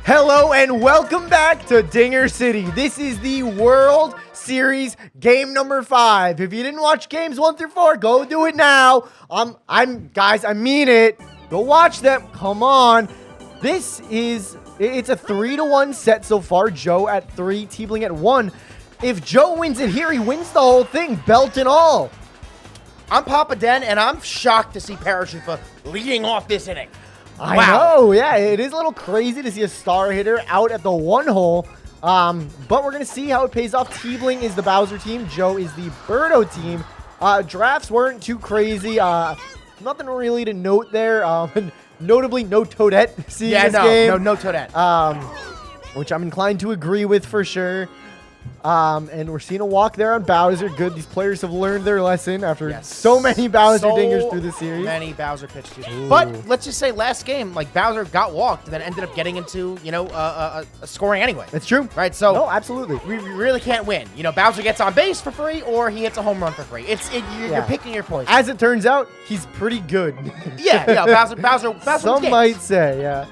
Hello and welcome back to Dinger City. This is the World Series game number 5. If you didn't watch games 1 through 4, go do it now. Guys, I mean it. Go watch them. Come on. It's a 3-1 set so far. Joe at 3, Tbling at 1. If Joe wins it here, he wins the whole thing, belt and all. I'm Papa Den, and I'm shocked to see Paratrooper leading off this inning. I know, yeah, it is a little crazy to see a star hitter out at the 1 hole, but we're going to see how it pays off. Tbling is the Bowser team, Joe is the Birdo team. Drafts weren't too crazy, nothing really to note there, notably no Toadette seeing this game. No Toadette. Which I'm inclined to agree with for sure. And we're seeing a walk there on Bowser. Good. These players have learned their lesson after so many Bowser dingers through the series. Many Bowser pitches. But let's just say last game, like Bowser got walked and then ended up getting into, scoring anyway. That's true. Right? So no, absolutely. We really can't win. Bowser gets on base for free or he hits a home run for free. You're picking your poison. As it turns out, he's pretty good. Bowser Some might say, yeah.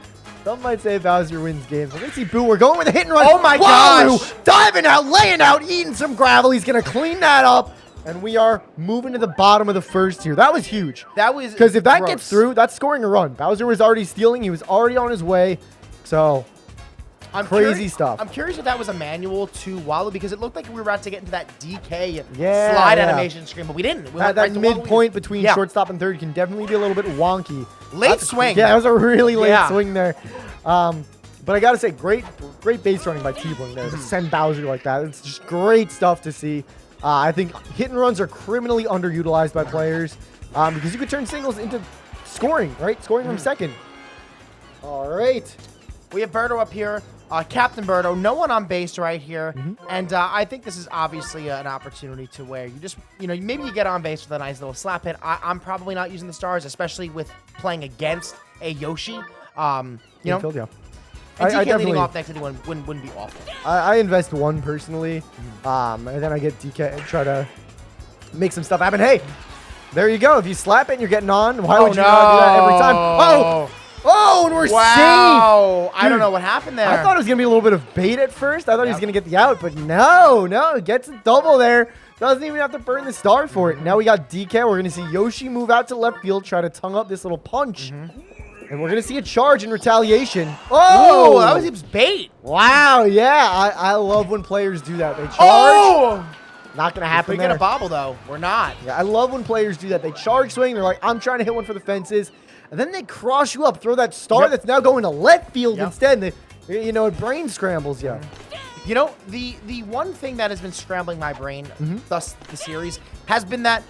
Some might say Bowser wins games. Let's see, Boo. We're going with a hit and run. Oh my gosh! Diving out, laying out, eating some gravel. He's going to clean that up. And we are moving to the bottom of the first here. That was huge. That was because if that gets through, that's scoring a run. Bowser was already stealing. He was already on his way. So, crazy stuff. I'm curious if that was a manual to Walu because it looked like we were about to get into that DK slide animation screen, but we didn't. That midpoint between shortstop and third can definitely be a little bit wonky. Late swing. Yeah, that was a really late swing there. But I got to say, great base running by Tbling there to send Bowser like that. It's just great stuff to see. I think hit and runs are criminally underutilized by players because you could turn singles into scoring, right? Scoring from second. All right. We have Birdo up here. Captain Birdo, no one on base right here. And I think this is obviously an opportunity to where you just, maybe you get on base with a nice little slap hit. I'm probably not using the stars, especially with playing against a Yoshi. And DK leading off next to anyone wouldn't be awful. I invest 1 personally, and then I get DK and try to make some stuff happen. Hey, there you go. If you slap it and you're getting on, why would you not do that every time? Oh, and we're safe. I don't know what happened there. I thought it was going to be a little bit of bait at first. I thought he was going to get the out, but no, it gets a double there. Doesn't even have to burn the star for it. Now we got DK. We're going to see Yoshi move out to left field, try to tongue up this little punch. And we're going to see a charge in retaliation. Oh, that was his bait. Wow, yeah. I love when players do that. They charge. Oh! Not going to happen there. We get a bobble, though. We're not. Yeah, I love when players do that. They charge swing. They're like, I'm trying to hit one for the fences. And then they cross you up, throw that star that's now going to left field instead. And it brain scrambles you. The one thing that has been scrambling my brain thus the series has been that,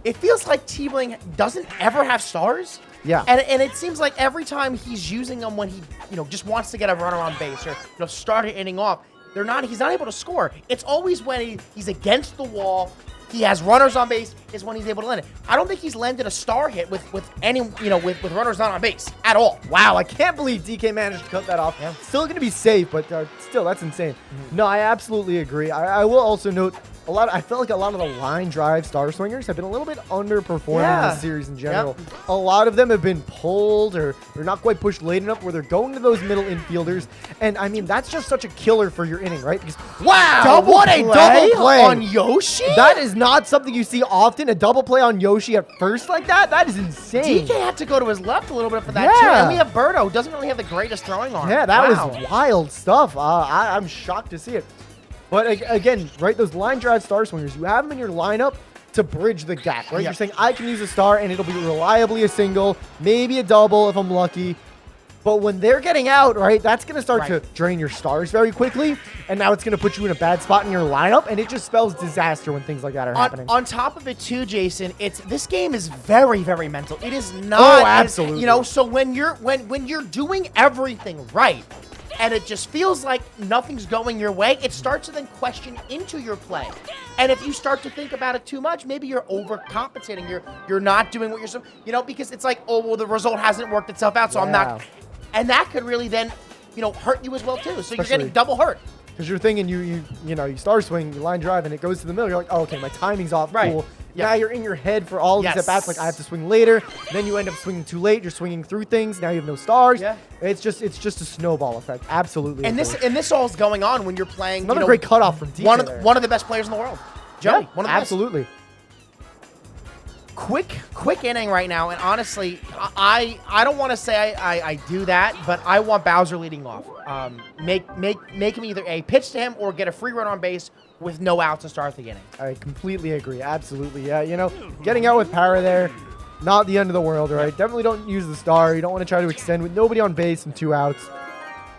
it feels like Tbling doesn't ever have stars. Yeah. And it seems like every time he's using them when he, just wants to get a runner on base or, start an inning off, he's not able to score. It's always when he's against the wall, he has runners on base, is when he's able to land it. I don't think he's landed a star hit with any, with runners not on base at all. Wow, I can't believe DK managed to cut that off. Yeah. Still going to be safe, but still, that's insane. No, I absolutely agree. I will also note, I felt like a lot of the line drive star swingers have been a little bit underperforming in the series in general. A lot of them have been pulled or not quite pushed late enough where they're going to those middle infielders. And, I mean, that's just such a killer for your inning, right? Because, wow, what a double play on Yoshi? That is not something you see often, a double play on Yoshi at first like that. That is insane. DK had to go to his left a little bit for that, too. And we have Birdo, who doesn't really have the greatest throwing arm. Yeah, that was wild stuff. I'm shocked to see it. But again, right, those line drive star swingers, you have them in your lineup to bridge the gap, right? You're saying, I can use a star, and it'll be reliably a single, maybe a double if I'm lucky. But when they're getting out, right, that's going to start to drain your stars very quickly. And now it's going to put you in a bad spot in your lineup. And it just spells disaster when things like that are happening. On top of it, too, Jason, this game is very, very mental. It is not. Oh, absolutely. So when you're doing everything right, and it just feels like nothing's going your way, it starts to then question into your play. And if you start to think about it too much, maybe you're overcompensating. You're not doing what you're supposed, because it's like, oh, well, the result hasn't worked itself out, so I'm not. And that could really then, hurt you as well, too. So you're getting double hurt. Because you're thinking you star swing, you line drive, and it goes to the middle. You're like, oh, okay, my timing's off. Cool. Now you're in your head for all of these at-bats, like I have to swing later. Then you end up swinging too late. You're swinging through things. Now you have no stars. Yeah. It's just a snowball effect. Absolutely. And this all is going on when you're playing. Another great cutoff from TJ one of the best players in the world. Joey, one of the absolutely. best. Quick inning right now, and honestly, I don't want to say I do that, but I want Bowser leading off. Make him either a pitch to him or get a free run on base with no outs to start the inning. I completely agree. Absolutely. Yeah, you know, getting out with Para there, not the end of the world, right? Definitely don't use the star. You don't want to try to extend with nobody on base and 2 outs.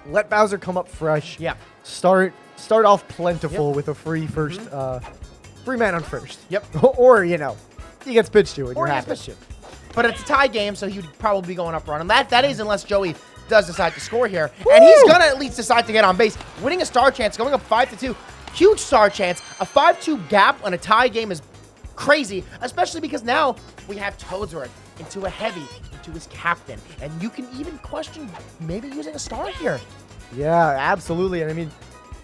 Let Bowser come up fresh. Yeah. Start off plentiful with a free first, free man on first. Yep. Or, you know, he gets pitched to it. Or he gets pitched to. But it's a tie game, so he'd probably be going up run. And that is unless Joey does decide to score here. Woo! And he's going to at least decide to get on base. Winning a star chance, going up 5-2. Huge star chance. A 5-2 gap on a tie game is crazy, especially because now we have Toadsworth into a heavy, into his captain. And you can even question maybe using a star here. Yeah, absolutely. And I mean,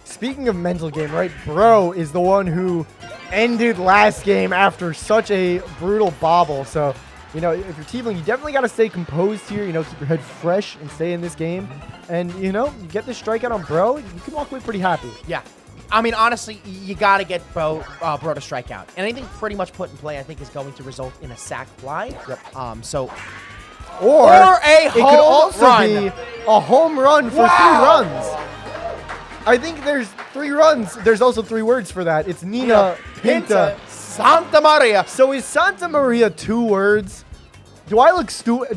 speaking of mental game, right? Bro is the one who ended last game after such a brutal bobble. So, you know, if you're Tbling, you definitely got to stay composed here. You know, keep your head fresh and stay in this game. And, you know, you get the strikeout on Bro, you can walk away pretty happy. Yeah. I mean, honestly, you got to get Bro to strike out. And anything pretty much put in play, I think, is going to result in a sac fly. Yep. Or a home run. It could also be a home run for 3 runs. I think there's 3 runs. There's also 3 words for that. It's Nina, Pinta, Santa Maria. So is Santa Maria 2 words? Do I look stupid?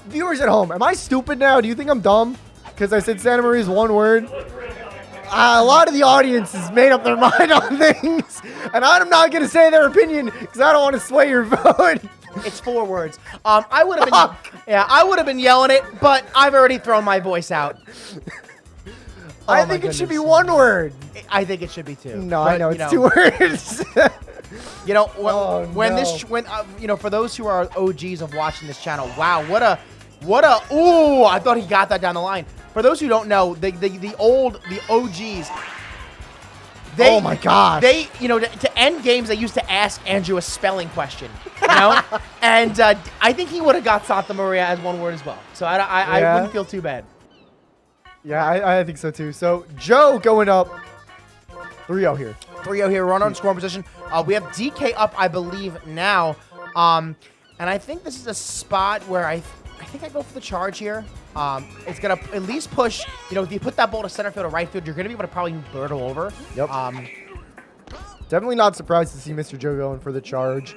Viewers at home, am I stupid now? Do you think I'm dumb? Because I said Santa Maria is 1 word? A lot of the audience has made up their mind on things. And I'm not going to say their opinion because I don't want to sway your vote. It's 4 words. I would have been yelling it, but I've already thrown my voice out. I think it should be 1 word. I think it should be 2. No, but, I know it's 2 words. You know, for those who are OGs of watching this channel, wow, what a, ooh, I thought he got that down the line. For those who don't know, the OGs, oh my gosh. They, to end games, they used to ask Andrew a spelling question, you know? And I think he would have got Santa Maria as 1 word as well. So I wouldn't feel too bad. Yeah, I think so too. So Joe going up 3-0 here. 3-0 here, run on scoring position. We have DK up, I believe, now. And I think this is a spot where I think I go for the charge here. It's going to at least push, if you put that ball to center field or right field, you're going to be able to probably birtle over. Yep. Definitely not surprised to see Mr. Joe going for the charge.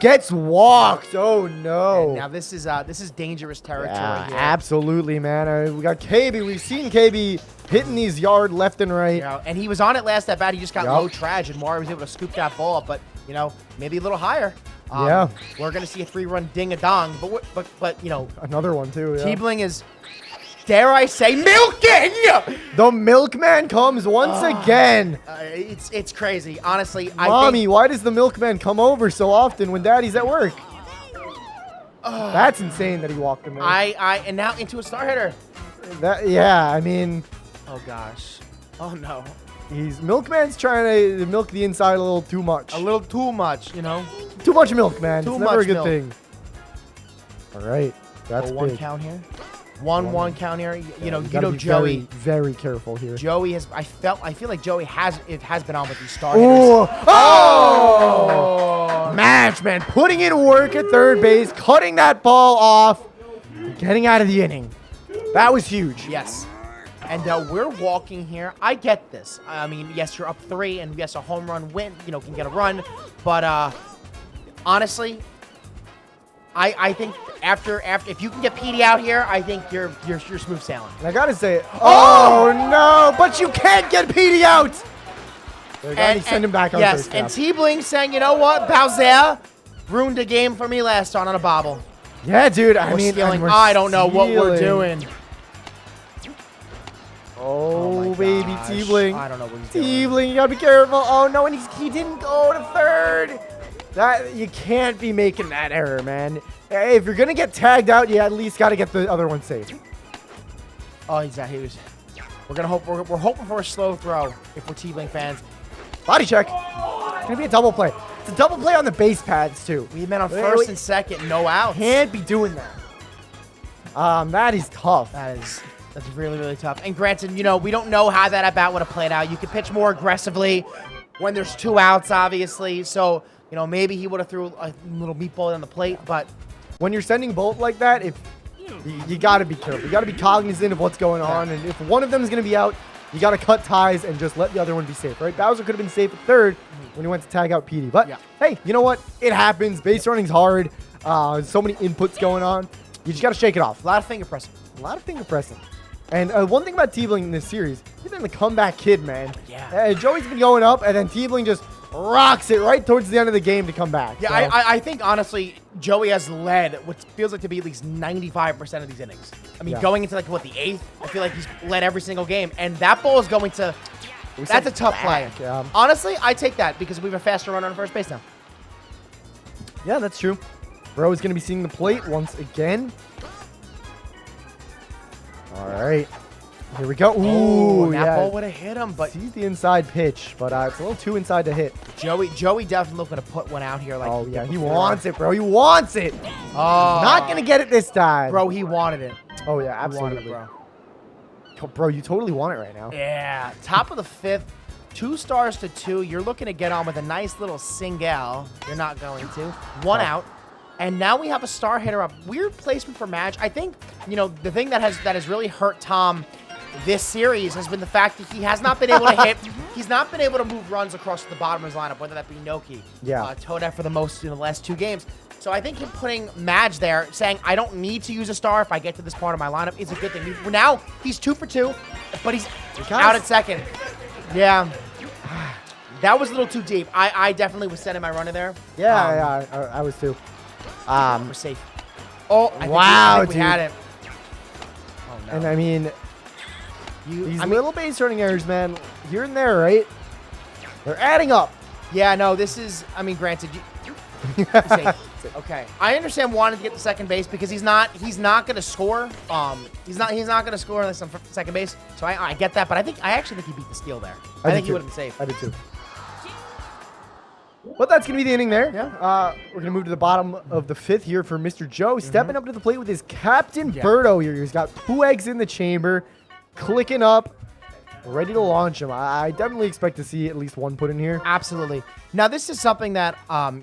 Gets walked. Oh no. And now this is dangerous territory here. Absolutely, man. We got KB. We've seen KB hitting these yard left and right. And he was on it last at bat. He just got low trage, and Mario was able to scoop that ball up, but maybe a little higher. We're gonna see a 3-run ding-a-dong, but another one too. Yeah. Tbling is, dare I say, milking. The milkman comes once again. It's crazy, honestly. Mommy, why does the milkman come over so often when Daddy's at work? That's insane that he walked him there. And now into a star hitter. I mean. Oh gosh. Oh no. Milkman's trying to milk the inside a little too much. A little too much, Too much milk, man. Too it's never much a good milk. thing. All right. That's big. 1 count here. 1-1 count here. Be Joey. Very, very careful here. Joey has. I feel like Joey has been on with these star hitters. Match, man. Putting in work at third base, cutting that ball off, getting out of the inning. That was huge. Yes. And we're walking here. I get this. I mean, yes, you're up 3, and yes, a home run win, can get a run. But honestly, I think after if you can get PD out here, I think you're smooth sailing. And I gotta say, oh no! But you can't get PD out. And send him back on first. Yes, and Tbling saying, you know what, Bowser ruined a game for me last time on a bobble. Yeah, dude. I don't know what we're doing. Oh baby, Tbling. I don't know what he's doing. Tbling, you gotta be careful. Oh no, and he didn't go to third. You can't be making that error, man. If you're gonna get tagged out, you at least gotta get the other one safe. Oh, we're hoping for a slow throw if we're Tbling fans. Body check. gonna be a double play. It's a double play on the base pads too. We've been on first and second, no outs. Can't be doing that. That is tough. That's really, really tough. And granted, you know, we don't know how that at bat would have played out. You could pitch more aggressively when there's 2 outs, obviously. So, you know, maybe he would have threw a little meatball on the plate. But when you're sending both like that, if you got to be careful. You got to be cognizant of what's going on. And if one of them is going to be out, you got to cut ties and just let the other one be safe, right? Bowser could have been safe at third when he went to tag out Petey. But, hey, you know what? It happens. Base running's hard. So many inputs going on. You just got to shake it off. a lot of finger pressing. A lot of finger pressing. And one thing about Tbling in this series, he's been the comeback kid, man. Yeah. Joey's been going up, and then Tbling just rocks it right towards the end of the game to come back. Yeah, so. I think, honestly, Joey has led what feels like to be at least 95% of these innings. I mean, going into, like, what, the 8th? I feel like he's led every single game. And that ball is going to... That's a tough play. Honestly, I take that because we have a faster runner on first base now. Yeah, that's true. Bro is going to be seeing the plate once again. All right. Here we go. Ooh, that ball would have hit him, but sees the inside pitch, but it's a little too inside to hit. Joey definitely looking to put one out here. Like, oh, yeah, he wants it, bro. He wants it. Oh. Not going to get it this time. Bro, he wanted it. Oh, yeah, absolutely. He wanted it, bro. Bro, you totally want it right now. Yeah. Top of the 5th, 2 stars to 2. You're looking to get on with a nice little single. You're not going to. 1 out. And now we have a star hitter up. Weird placement for Madge. I think, you know, the thing that has really hurt Tom this series has been the fact that he has not been able to hit. He's not been able to move runs across the bottom of his lineup, whether that be Noki, Toadette for the most in the last 2 games. So I think him putting Madge there, saying, I don't need to use a star if I get to this part of my lineup, is a good thing. Now, he's 2 for 2, but he's out at second. Yeah. That was a little too deep. I definitely was setting my runner there. Yeah, I was too. We're safe. Oh, I think we had it. Oh, no. And I mean, these little base running errors, man, here and there, right? They're adding up. Yeah, no, this is, I mean, granted, okay. I understand wanting to get to second base because he's not going to score. He's not going to score unless on second base. So I get that, but I actually think he beat the steal there. I think he would have been safe. I did too. But that's going to be the inning there. Yeah. We're going to move to the bottom of the 5th here for Mr. Joe. Stepping up to the plate with his Captain Birdo here. He's got 2 eggs in the chamber, clicking up, ready to launch him. I definitely expect to see at least 1 put in here. Absolutely. Now, this is something that,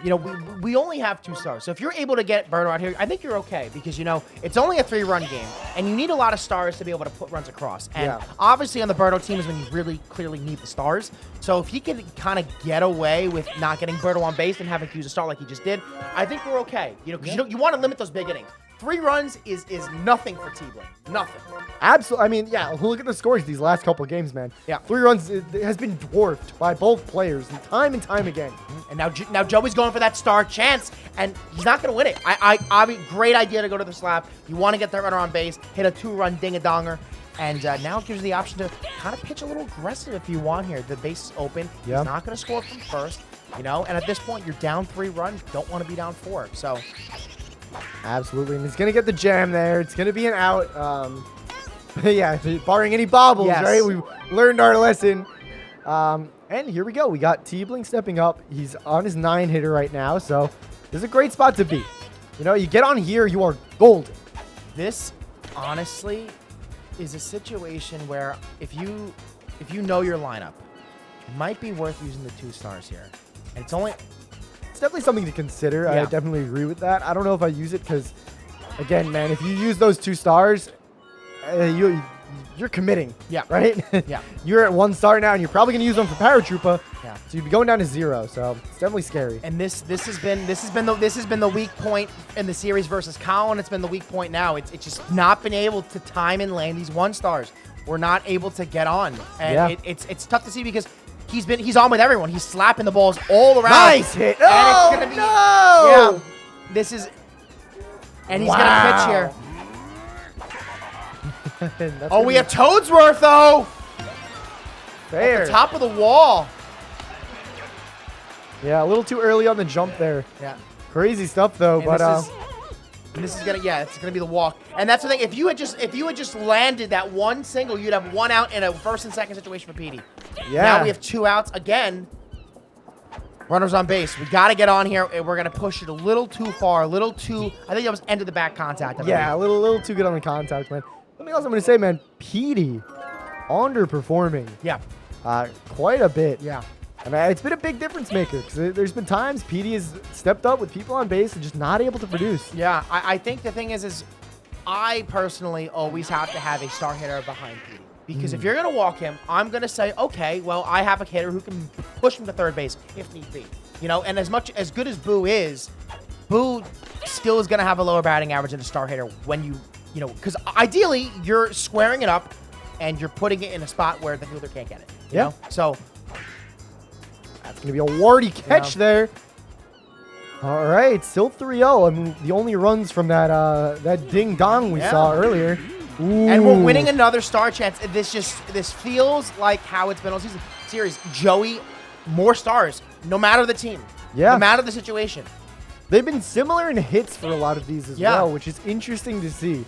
you know, we only have 2 stars. So if you're able to get Birdo out here, I think you're okay because, you know, it's only a 3-run game, and you need a lot of stars to be able to put runs across. And obviously on the Birdo team is when you really clearly need the stars. So if he can kind of get away with not getting Birdo on base and having to use a star like he just did, I think we're okay. You know, because you want to limit those big innings. 3 runs is nothing for Tbling. Nothing. Absolutely. I mean, yeah, look at the scores these last couple of games, man. Yeah. 3 runs has been dwarfed by both players and time again. And now Joey's going for that star chance, and he's not going to win it. I mean, great idea to go to the slap. You want to get that runner on base, hit a 2-run ding-a-donger, and now it gives you the option to kind of pitch a little aggressive if you want here. The base is open. He's not going to score from first, you know, and at this point, you're down 3 runs. Don't want to be down 4, so... Absolutely, and he's going to get the jam there. It's going to be an out. Yeah, barring any bobbles, right? We learned our lesson. And here we go. We got Tbling stepping up. He's on his 9-hitter right now, so this is a great spot to be. You know, you get on here, you are golden. This, honestly, is a situation where if you know your lineup, it might be worth using the 2 stars here. And it's definitely something to consider. I definitely agree with that. I don't know if I use it because, again, man, if you use those 2 stars, you're committing. Yeah. Right? Yeah. You're at 1 star now, and you're probably going to use them for Paratroopa. Yeah. So you'd be going down to 0. So it's definitely scary. And this has been the weak point in the series versus Colin. It's been the weak point now. It's just not been able to time and land these 1 stars. We're not able to get on, and it's tough to see because. He's on with everyone. He's slapping the balls all around. Nice hit. And it's gonna be, yeah. This is, and he's gonna pitch here. Oh, we have Toadsworth though. Fair. At the top of the wall. Yeah, a little too early on the jump there. Yeah. Crazy stuff though, and but this is gonna it's gonna be the walk. And that's the thing. If you had just landed that 1 single, you'd have 1 out in a first and second situation for Petey. Yeah. Now we have 2 outs again. Runners on base. We got to get on here. And we're going to push it a little too far, a little too. I think that was end of the back contact. Yeah, a little too good on the contact, man. Something else I'm going to say, man. Petey underperforming. Yeah. Quite a bit. Yeah. I mean, it's been a big difference maker because there's been times Petey has stepped up with people on base and just not able to produce. Yeah, I think the thing is I personally always have to have a star hitter behind Petey. Because if you're going to walk him, I'm going to say, okay, well, I have a hitter who can push him to third base if need be. You know, and as good as Boo is, Boo still is going to have a lower batting average than a star hitter when you know, because ideally you're squaring it up and you're putting it in a spot where the fielder can't get it. You know? So that's going to be a warty catch there. All right, still 3-0. I mean, the only runs from that ding dong we saw earlier. Ooh. And we're winning another star chance. This feels like how it's been all series. Joey, more stars, no matter the team. Yeah. No matter the situation. They've been similar in hits for a lot of these as well, which is interesting to see.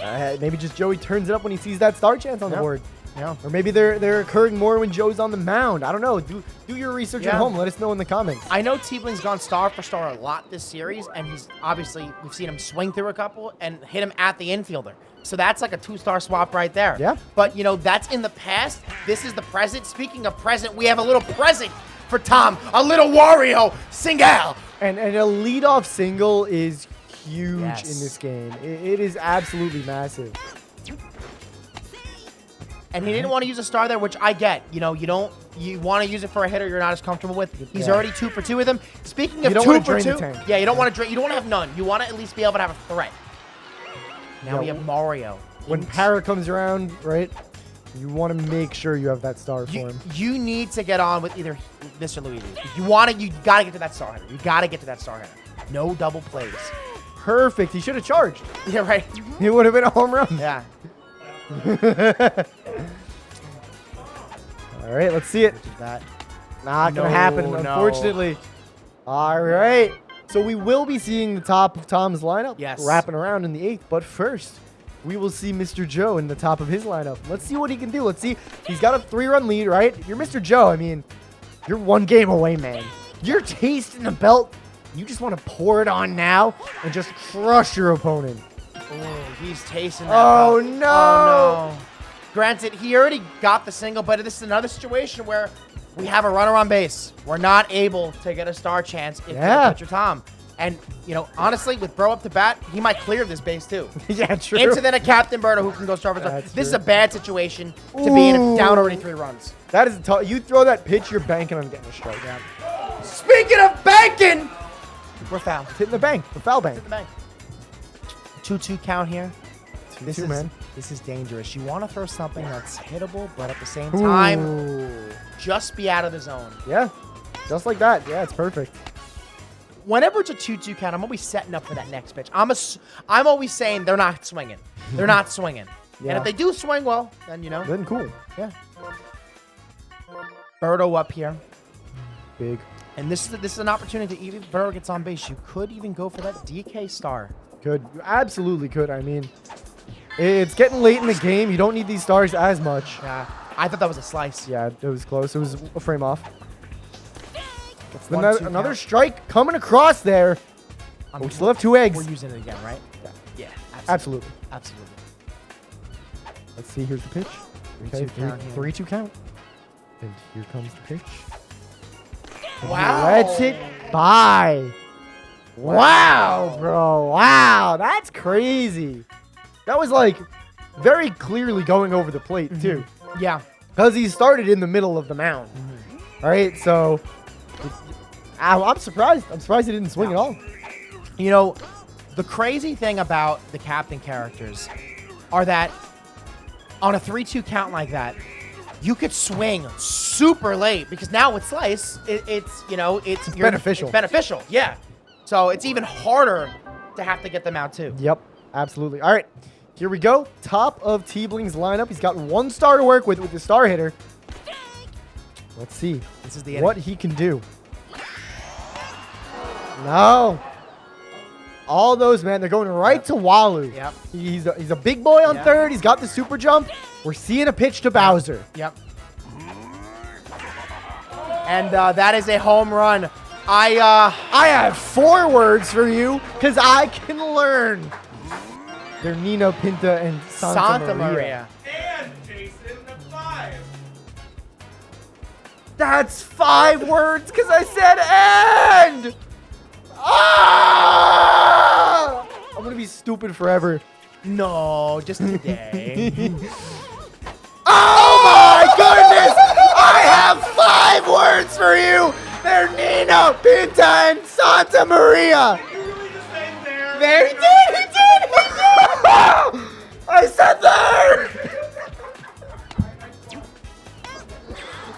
Maybe just Joey turns it up when he sees that star chance on the board. Yeah. Or maybe they're occurring more when Joe's on the mound. I don't know. Do your research at home. Let us know in the comments. I know Tbling's gone star for star a lot this series, and he's obviously, we've seen him swing through a couple and hit him at the infielder. So that's like a 2-star swap right there. Yeah. But, you know, that's in the past. This is the present. Speaking of present, we have a little present for Tom. A little Wario single. And a leadoff single is huge in Yes. this game. It is absolutely massive. And he didn't want to use a star there, which I get. You know, you want to use it for a hitter you're not as comfortable with. He's already 2 for 2 with him. Speaking of 2 for 2, yeah, you don't want to drain. You don't want to have none. You want to at least be able to have a threat. Now we have Mario. When Para comes around, right? You want to make sure you have that star for him. You need to get on with either this or Luigi. You got to get to that star hitter. You got to get to that star hitter. No double plays. Perfect. He should have charged. Yeah, right. It would have been a home run. Yeah. All right, let's see it. Not going to happen, unfortunately. All right. So we will be seeing the top of Tom's lineup wrapping around in the 8th. But first, we will see Mr. Joe in the top of his lineup. Let's see what he can do. Let's see. He's got a 3-run lead, right? You're Mr. Joe. I mean, you're 1 game away, man. You're tasting the belt. You just want to pour it on now and just crush your opponent. Oh, he's tasting that. Oh, no. Oh, no. Granted, he already got the single, but this is another situation where we have a runner on base. We're not able to get a star chance if you're pitcher Tom. And, you know, honestly, with Bro up to bat, he might clear this base, too. Yeah, true. Into then a Captain Berto who can go star for star. This is a bad situation to be in, down already 3 runs. That is tough. You throw that pitch, you're banking on getting a strikeout. Speaking of banking, we're foul. It's hitting the bank. The foul bank. Hit the bank. 2-2 count here. 2-2, man. This is dangerous. You want to throw something that's hittable, but at the same time, just be out of the zone. Yeah, just like that. Yeah, it's perfect. Whenever it's a 2-2 count, I'm always setting up for that next pitch. I'm always saying they're not swinging. They're not swinging. And if they do swing well, then, you know. Then cool. Yeah. Berto up here. Big. And this is an opportunity to, even if Berto gets on base, you could even go for that DK star. Could. You absolutely could. I mean, it's getting late in the game. You don't need these stars as much. Yeah. I thought that was a slice. Yeah, it was close. It was a frame off. It's Another strike coming across there. We still have 2 eggs. We're using it again, right? Yeah. Yeah. Absolutely. Absolutely. Let's see. Here's the pitch. 3-2 count. And here comes the pitch. Wow. Let's it by. Wow, bro. Wow. That's crazy. That was like very clearly going over the plate, too. Yeah. Because he started in the middle of the mound. All right, so I'm surprised. I'm surprised he didn't swing at all. You know, the crazy thing about the captain characters are that on a 3-2 count like that, you could swing super late because now with slice, it's beneficial. It's beneficial, yeah. So it's even harder to have to get them out too. Yep, absolutely. All right, here we go. Top of Tbling's lineup. He's got 1 star to work with the star hitter. Let's see. This is the what he can do. No. All those, man, they're going right to Walu. Yep. He's a big boy on third. He's got the super jump. We're seeing a pitch to Bowser. Yep. And that is a home run. I have 4 words for you because I can learn. They're Nino, Pinta, and Santa Maria. And Jason, the 5. That's 5 words because I said and. Ah! I'm gonna be stupid forever. No, just today. Oh my goodness! I have 5 words for you. They're Nino, Pinta, and Santa Maria. You really just said there. There he did! He did! I said there!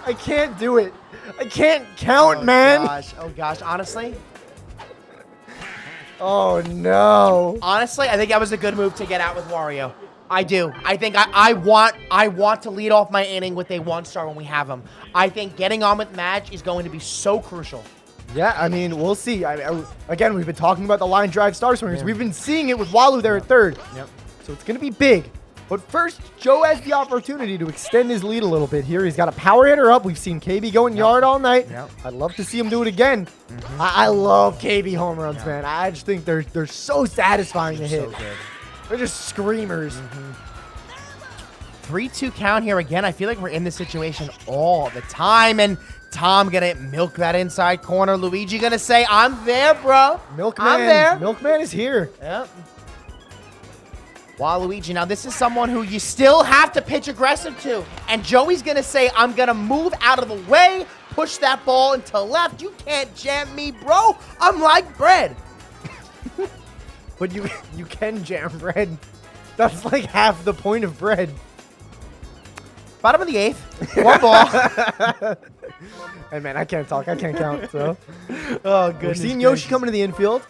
I can't do it. I can't count, man. Oh gosh, honestly, Oh no. honestly, I think that was a good move to get out with Wario. I do. I think I want to lead off my inning with a 1-star when we have him. I think getting on with Madge is going to be so crucial. Yeah, I mean, we'll see. Again, we've been talking about the line drive star swingers. Yeah. We've been seeing it with Walu there at third. Yep. So it's going to be big. But first, Joe has the opportunity to extend his lead a little bit here. He's got a power hitter up. We've seen KB going yard all night. Yep. I'd love to see him do it again. I love KB home runs, man. I just think they're so satisfying to hit. So good. They're just screamers. 3-2 count here again. I feel like we're in this situation all the time. And Tom gonna milk that inside corner. Luigi gonna say, I'm there, bro. Milkman. I'm there. Milkman is here. Yep. Waluigi, now this is someone who you still have to pitch aggressive to. And Joey's gonna say, I'm gonna move out of the way, push that ball into left. You can't jam me, bro. I'm like bread. But you can jam bread. That's like half the point of bread. Bottom of the 8th. 1 ball. Hey, man, I can't talk. I can't count, so. Oh, good. We're seeing Yoshi coming to the infield.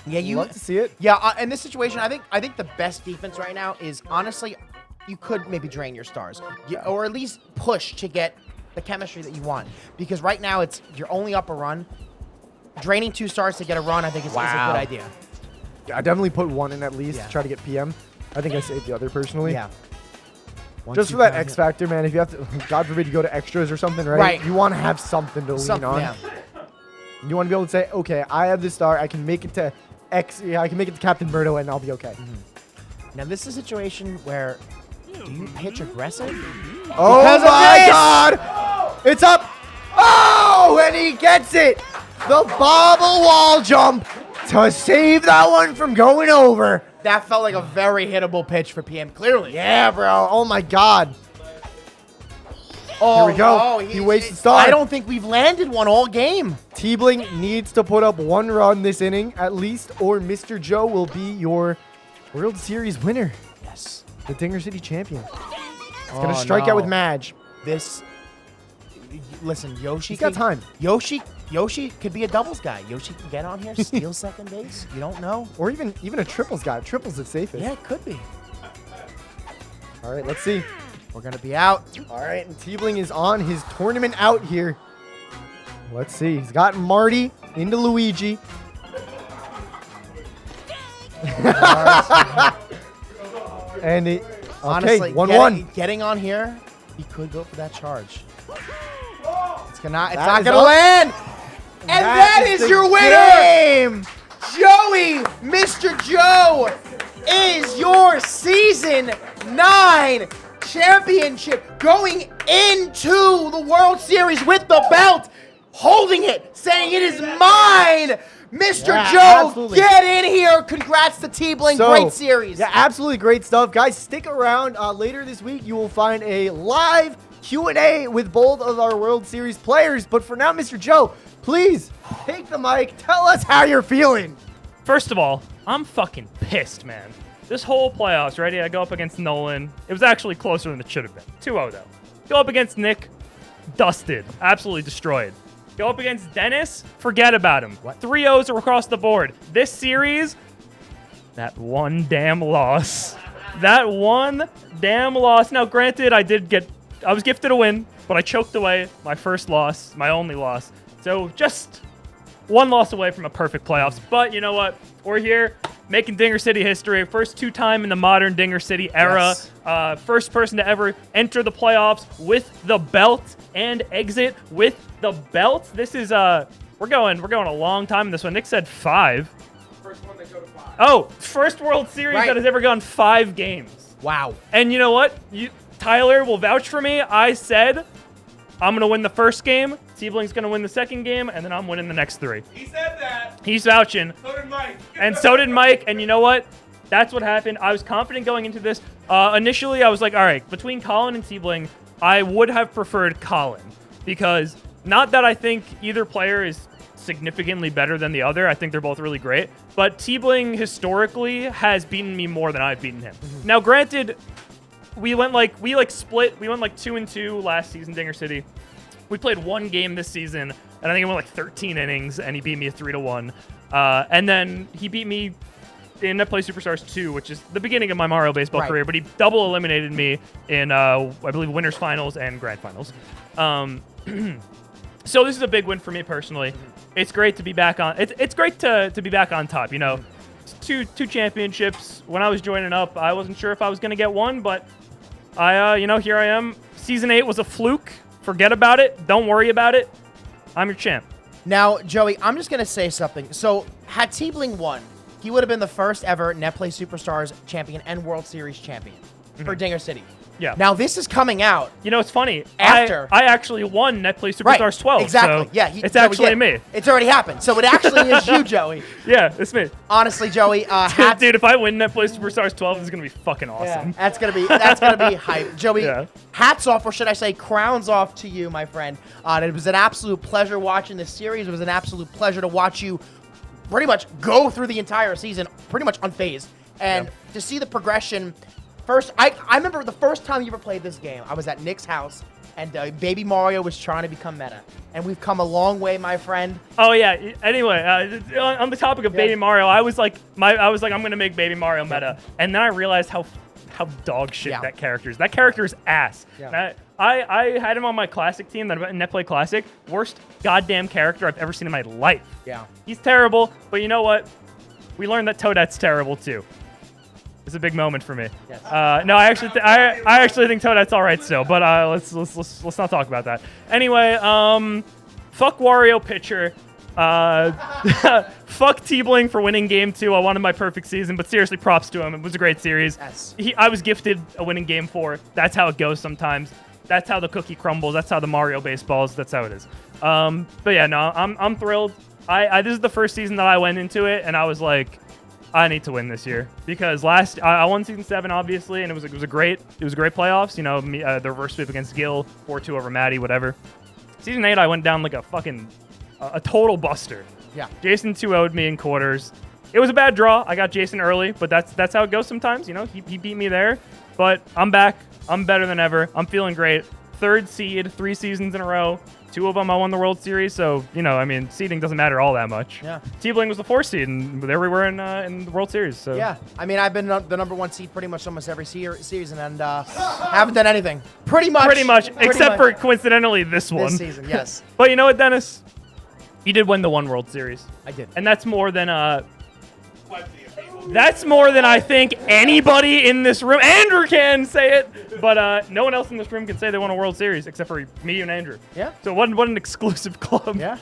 Yeah, you love to see it. Yeah, in this situation, I think the best defense right now is, honestly, you could maybe drain your stars. Or at least push to get the chemistry that you want. Because right now, you're only up a run. Draining 2 stars to get a run, I think is a good idea. Yeah, I definitely put 1 in at least Yeah. to try to get PM. I think I saved the other personally. Yeah. Just for that X factor, man. If you have to, God forbid, you go to extras or something, right? Right. You want to have something to lean on. Yeah. You want to be able to say, okay, I have this star. I can make it to X. Yeah, I can make it to Captain Birdo, and I'll be okay. Now, this is a situation where, do you pitch aggressive? Oh Because of my this! God! It's up. Oh, and he gets it. The bobble wall jump to save that one from going over. That felt like a very hittable pitch for PM, clearly. Yeah, bro. Oh my God. Oh, Here we go. no, He wasted star. I don't think we've landed one all game. Tbling needs to put up 1 run this inning at least, or Mr. Joe will be your World Series winner. Yes. The Dinger City champion. He's going to strike out with Madge. Listen, Yoshi. He's got time. Yoshi could be a doubles guy. Yoshi can get on here, steal second base. You don't know. Or even a triples guy. Triples the safest. Yeah, it could be. All right, let's see. We're going to be out. All right, and Tbling is on his tournament out here. Let's see. He's got Marty into Luigi. And it, okay, Honestly, 1-1. getting on here, he could go for that charge. It's not That is going to up. land. And that is the your winner. game. Joey, Mr. Joe, is your Season 9 championship, going into the World Series with the belt, holding it, saying it is mine. Mr. Yeah, Joe, absolutely. get in here. Congrats to Tbling. Great series. Yeah, absolutely great stuff. Guys, stick around. Later this week, you will find a live Q&A with both of our World Series players. But for now, Mr. Joe, please take the mic. Tell us how you're feeling. First of all, I'm fucking pissed, man. This whole playoffs, ready? I go up against Nolan. It was actually closer than it should have been. 2-0, though. Go up against Nick. Dusted. Absolutely destroyed. Go up against Dennis. Forget about him. 3-0s are across the board. This series, that one damn loss. That one damn loss. Now, granted, I was gifted a win, but I choked away my first loss, my only loss. So just one loss away from a perfect playoffs. But you know what? We're here. making Dinger City history. First 2-time in the modern Dinger City era. Yes. First person to ever enter the playoffs with the belt and exit with the belt. This is we're going a long time in this one. Nick said 5. First one that go to 5. Oh, first World Series Right. that has ever gone 5 games. Wow. And you know what? Tyler will vouch for me. I said I'm going to win the first game, Tbling's going to win the second game, and then I'm winning the next 3. He said that. He's vouching. So did Mike. And so did Mike. And you know what? That's what happened. I was confident going into this. Initially, I was like, all right, between Colin and Tbling, I would have preferred Colin. Because not that I think either player is significantly better than the other. I think they're both really great. But Tbling historically has beaten me more than I've beaten him. Now, granted, we went split. We went like 2-2 last season, Dinger City. We played 1 game this season, and I think it went like 13 innings, and he beat me a 3-1. And then he beat me in Netplay Superstars 2, which is the beginning of my Mario baseball career, but he double eliminated me in, I believe, winners finals and grand finals. So this is a big win for me personally. It's great to be back on. It's great to be back on top. You know, two championships. When I was joining up, I wasn't sure if I was going to get one, but here I am. Season 8 was a fluke. Forget about it. Don't worry about it. I'm your champ. Now, Joey, I'm just going to say something. So, had Tbling won, he would have been the first ever Netplay Superstars champion and World Series champion for Dinger City. Yeah. Now, this is coming out. You know, it's funny. After. I actually won Netplay Superstars Right, 12. exactly. So Yeah, it's Joey actually did. me. It's already happened. So, it actually is you, Joey. Yeah, it's me. Honestly, Joey, hats. Dude, if I win Netplay Superstars 12, this is going to be fucking awesome. That's gonna be hype, Joey. Yeah. Hats off, or should I say, crowns off to you, my friend. It was an absolute pleasure watching this series. It was an absolute pleasure to watch you pretty much go through the entire season, pretty much unfazed, and to see the progression. First, I remember the first time you ever played this game. I was at Nick's house, and Baby Mario was trying to become meta, and we've come a long way, my friend. Oh yeah. Anyway, on the topic of Baby Mario, I was like, I'm gonna make Baby Mario meta, and then I realized how dog shit that character is. That character is ass. Yeah. I had him on my classic team, that Netplay Classic. Worst goddamn character I've ever seen in my life. Yeah. He's terrible, but you know what? We learned that Toadette's terrible too. It's a big moment for me. Yes. No, I actually think Toadette's all right still, but let's not talk about that. Anyway, fuck Wario pitcher. Fuck Tbling for winning game 2. I wanted my perfect season, but seriously, props to him. It was a great series. Yes. I was gifted a winning game 4. That's how it goes sometimes. That's how the cookie crumbles. That's how the Mario baseballs. That's how it is. But yeah, no, I'm thrilled. This is the first season that I went into it, and I was like, I need to win this year because I won season 7 obviously, and it was a great playoffs. You know, the reverse sweep against Gil, 4-2 over Maddie, whatever. Season 8, I went down like a fucking a total buster. Yeah. Jason 2-0'd me in quarters. It was a bad draw. I got Jason early, but that's how it goes sometimes. You know, he beat me there, but I'm back. I'm better than ever. I'm feeling great. 3rd seed, 3 seasons in a row. 2 of them I won the World Series, so, you know, I mean, seeding doesn't matter all that much. Yeah. Tbling was the 4th seed, and there we were in the World Series. So Yeah, I mean, I've been the number 1 seed pretty much almost every season, and haven't done anything. Pretty much, except for coincidentally this one. this season. Yes, But you know what, Dennis? You did win the 1 World Series. I did. And that's more than I think anybody in this room. Andrew can say it, but no one else in this room can say they won a World Series except for me and Andrew. Yeah. So what an exclusive club. Yeah.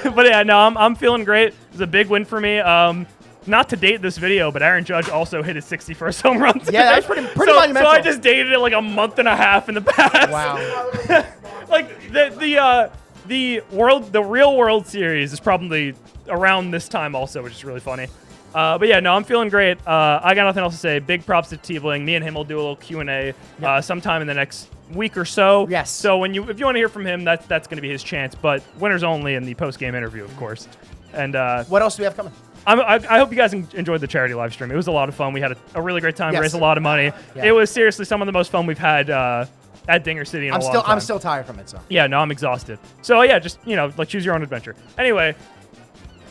But yeah, no, I'm feeling great. It was a big win for me. Not to date this video, but Aaron Judge also hit his 61st home run today. Yeah, that was pretty so, monumental. So I just dated it like a month and a half in the past. Wow. Like the real World Series is probably around this time also, which is really funny. But yeah, no, I'm feeling great. I got nothing else to say. Big props to Tbling. Me and him will do a little Q&A sometime in the next week or so. Yes. So if you want to hear from him, that's going to be his chance. But winners only in the post-game interview, of course. And What else do we have coming? I hope you guys enjoyed the charity live stream. It was a lot of fun. We had a really great time. Yes. Raised a lot of money. Yeah. It was seriously some of the most fun we've had at Dinger City in a long time. I'm still tired from it. So. Yeah, no, I'm exhausted. So yeah, just like choose your own adventure. Anyway,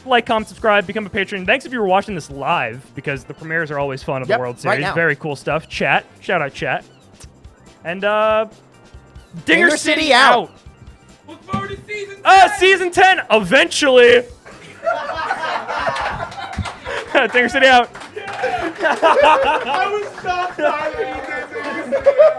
like, comment, subscribe, become a patron. Thanks if you were watching this live because the premieres are always fun of the World Series. Right now. Very cool stuff. Chat, shout out chat, and Dinger City out. Look forward to season 10. Season 10 eventually. Dinger City out. I was shocked. I